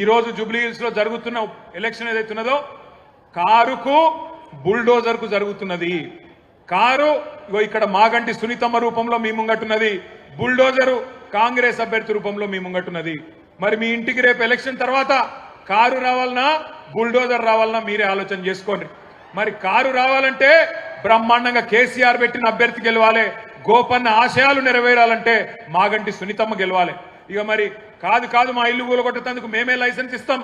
ఈరోజు జూబ్లీహిల్స్లో జరుగుతున్న ఎలక్షన్ ఏదైతున్నదో కారుకు బుల్డోజర్కు జరుగుతున్నది. కారు ఇక్కడ మాగంటి సునీతమ్మ రూపంలో మీ ముంగట్టున్నది, బుల్డోజరు కాంగ్రెస్ అభ్యర్థి రూపంలో మీ ముంగట్టున్నది. మరి మీ ఇంటికి రేపు ఎలక్షన్ తర్వాత కారు రావాలన్నా బుల్డోజర్ రావాలన్నా మీరే ఆలోచన చేసుకోండి. మరి కారు రావాలంటే బ్రహ్మాండంగా కేసీఆర్ పెట్టిన అభ్యర్థి గెలవాలి, గోపన్న ఆశయాలు నెరవేరాలంటే మాగంటి సునీతమ్మ గెలవాలి. ఇక మరి కాదు మా ఇల్లు కూలగొట్టేందుకు మేమే లైసెన్స్ ఇస్తాం,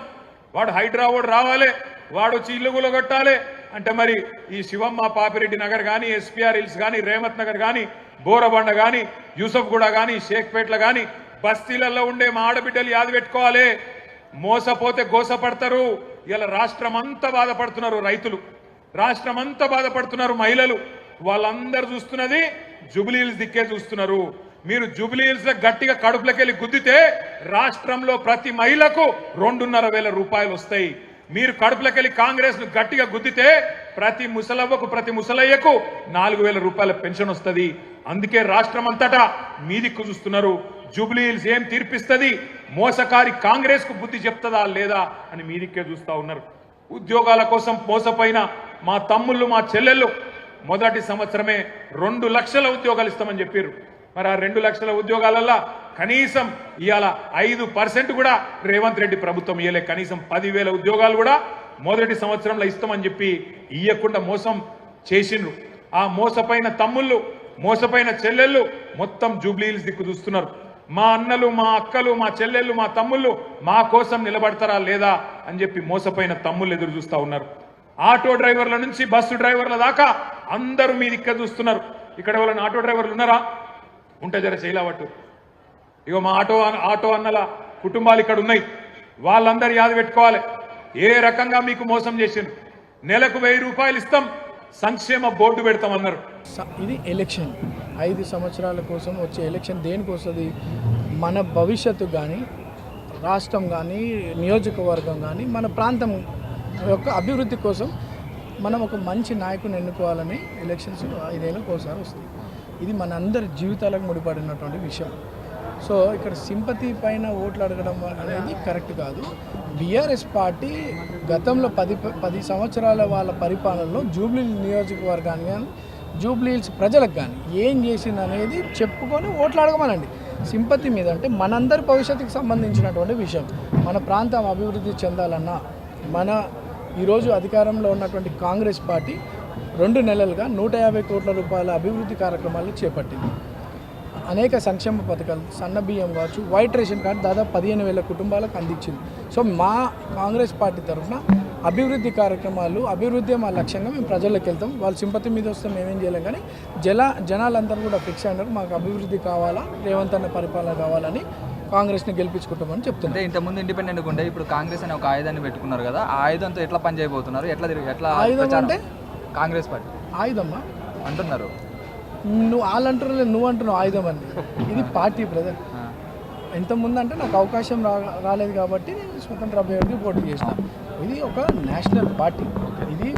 వాడు హైదరాబాద్ రావాలి, వాడు వచ్చి ఇల్లు కూలగొట్టాలి అంటే మరి ఈ శివమ్మ పాపిరెడ్డి నగర్ కానీ, ఎస్పీఆర్ హిల్స్ కానీ, రేమత్ నగర్ కానీ, బోరబండ కానీ, యూసఫ్గూడ కానీ, షేక్పేట్ల కానీ బస్తీలలో ఉండే మా ఆడబిడ్డలు యాది పెట్టుకోవాలి. మోసపోతే గోసపడతారు. ఇలా రాష్ట్రం అంతా బాధపడుతున్నారు రైతులు, రాష్ట్రం అంతా బాధపడుతున్నారు మహిళలు. వాళ్ళందరూ చూస్తున్నది జూబ్లీహిల్స్ దిక్కే చూస్తున్నారు. మీరు జూబ్లీహిల్స్ గట్టిగా కడుపులకెళ్ళి గుద్దితే రాష్ట్రంలో ప్రతి మహిళకు 2,500 రూపాయలు వస్తాయి. మీరు కడుపులకెళ్ళి కాంగ్రెస్ ను గట్టిగా గుద్దితే ప్రతి ముసలవ్వకు ప్రతి ముసలయ్యకు 4,000 రూపాయల పెన్షన్ వస్తుంది. అందుకే రాష్ట్రం అంతటా మీ దిక్కు చూస్తున్నారు. జూబ్లీహిల్స్ ఏం తీర్పిస్తుంది, మోసకారి కాంగ్రెస్ కు బుద్ధి చెప్తుందా లేదా అని మీ దిక్కే చూస్తా ఉన్నారు. ఉద్యోగాల కోసం మోసపోయిన మా తమ్ముళ్ళు మా చెల్లెళ్ళు మొదటి సంవత్సరమే 2 లక్షల ఉద్యోగాలు ఇస్తామని చెప్పారు. మరి ఆ 2 లక్షల ఉద్యోగాలల్లో కనీసం ఇవాళ 5% కూడా రేవంత్ రెడ్డి ప్రభుత్వం ఇయ్యలే. కనీసం 10,000 ఉద్యోగాలు కూడా మొదటి సంవత్సరంలో ఇస్తామని చెప్పి ఇయ్యకుండా మోసం చేసిండ్రు. ఆ మోసపోయిన తమ్ముళ్ళు మోసపోయిన చెల్లెళ్ళు మొత్తం జూబ్లీహిల్స్ దిక్కు చూస్తున్నారు. మా అన్నలు మా అక్కలు మా చెల్లెళ్ళు మా తమ్ముళ్ళు మా కోసం నిలబడతారా లేదా అని చెప్పి మోసపోయిన తమ్ముళ్ళు ఎదురు చూస్తా ఉన్నారు. ఆటో డ్రైవర్ల నుంచి బస్సు డ్రైవర్ల దాకా అందరూ మీ దిక్కు చూస్తున్నారు. ఇక్కడ ఎవరైనా ఆటో డ్రైవర్లు ఉన్నారా? ఉంటే జర చేయలేవట్టు. ఇగో మా ఆటో అన్నల కుటుంబాలు ఇక్కడ ఉన్నాయి. వాళ్ళందరూ యాద పెట్టుకోవాలి ఏ రకంగా మీకు మోసం చేసిండ్రు. నెలకు 1000 రూపాయలు ఇస్తాం, సంక్షేమ బోర్డు పెడతామన్నారు. ఇది ఎలక్షన్, 5 సంవత్సరాల కోసం వచ్చే ఎలక్షన్. దేనికి వస్తుంది? మన భవిష్యత్తు కానీ, రాష్ట్రం కానీ, నియోజకవర్గం కానీ, మన ప్రాంతం యొక్క అభివృద్ధి కోసం మనం ఒక మంచి నాయకుని ఎన్నుకోవాలని ఎలక్షన్స్ 5 ఏళ్ళకి ఒకసారి వస్తుంది. ఇది మన అందరి జీవితాలకు ముడిపడినటువంటి విషయం. సో ఇక్కడ సింపతి పైన ఓట్లు అడగడం అనేది కరెక్ట్ కాదు. బీఆర్ఎస్ పార్టీ గతంలో 10 సంవత్సరాల వాళ్ళ పరిపాలనలో జూబ్లీహిల్స్ నియోజకవర్గాన్ని కానీ జూబ్లీహిల్స్ ప్రజలకు కానీ ఏం చేసింది అనేది చెప్పుకొని ఓట్లు అడగమనండి. సింపతి మీద అంటే మనందరి భవిష్యత్తుకు సంబంధించినటువంటి విషయం. మన ప్రాంతం అభివృద్ధి చెందాలన్నా ఈరోజు అధికారంలో ఉన్నటువంటి కాంగ్రెస్ పార్టీ 2 నెలలుగా 150 కోట్ల రూపాయల అభివృద్ధి కార్యక్రమాలు చేపట్టింది. అనేక సంక్షేమ పథకాలు, సన్న బియ్యం కావచ్చు, వైట్ రేషన్ కార్డు దాదాపు 15,000 కుటుంబాలకు అందించింది. సో మా కాంగ్రెస్ పార్టీ తరఫున అభివృద్ధి కార్యక్రమాలు, అభివృద్ధి మా లక్ష్యంగా మేము ప్రజల్లోకి వెళ్తాం. వాళ్ళ సింపతి మీద వస్తే మేమేం చేయలేం. కానీ జనాలందరూ కూడా ఫిక్స్ అయినారు, మాకు అభివృద్ధి కావాలా, రేవంత్ అన్న పరిపాలన కావాలని కాంగ్రెస్ని గెలిపించుకుంటామని చెప్తున్నారు. అంటే ఇంతకుముందు ఇండిపెండెంట్ ఉండే, ఇప్పుడు కాంగ్రెస్ అనే ఒక ఆయుధాన్ని పెట్టుకున్నారు కదా, ఆ ఆయుధంతో ఎట్లా పని చేయబోతున్నారు? ఎట్లా ఆయుధం అంటే కాంగ్రెస్ పార్టీ ఆయుధమ్మా అంటున్నారు. వాళ్ళు అంటున్నారు, నువ్వు అంటున్నావు ఆయుధం అని. ఇది పార్టీ బ్రదర్. ఇంతకుముందు అంటే నాకు అవకాశం రాలేదు కాబట్టి నేను స్వతంత్ర అభ్యర్థి పోటీ చేస్తాను. ఇది ఒక నేషనల్ పార్టీ. ఇది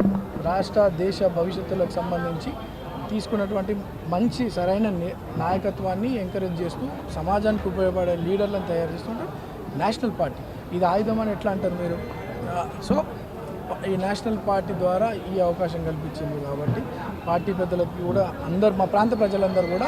రాష్ట్ర దేశ భవిష్యత్తులకు సంబంధించి తీసుకున్నటువంటి మంచి సరైన నాయకత్వాన్ని ఎంకరేజ్ చేస్తూ సమాజానికి ఉపయోగపడే లీడర్లను తయారు చేస్తుంటే నేషనల్ పార్టీ. ఇది ఆయుధం అని ఎట్లా అంటారు మీరు? సో ఈ నేషనల్ పార్టీ ద్వారా ఈ అవకాశం కల్పించింది కాబట్టి పార్టీ పెద్దలకు కూడా మా ప్రాంత ప్రజలందరూ కూడా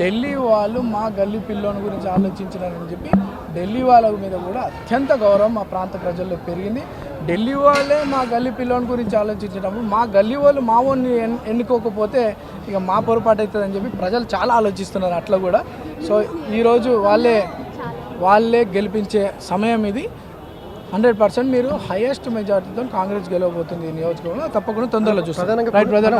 ఢిల్లీ వాళ్ళు మా గల్లీ పిల్లోని గురించి ఆలోచించారని చెప్పి ఢిల్లీ వాళ్ళ మీద కూడా అత్యంత గౌరవం మా ప్రాంత ప్రజల్లో పెరిగింది. ఢిల్లీ వాళ్ళే మా గల్లీ పిల్లోని గురించి ఆలోచించేటప్పుడు మా గల్లీ వాళ్ళు మా ఊరిని ఎన్నుకోకపోతే ఇక మా పొరపాటు అవుతుందని చెప్పి ప్రజలు చాలా ఆలోచిస్తున్నారు అట్లా కూడా. సో ఈరోజు వాళ్ళే గెలిపించే సమయం ఇది. 100% మీరు హైయెస్ట్ మెజార్టీతో కాంగ్రెస్ గెలవబోతుంది ఈ నియోజకవర్గంలో. తప్పకుండా తొందరలో చూస్తారు. Right brother.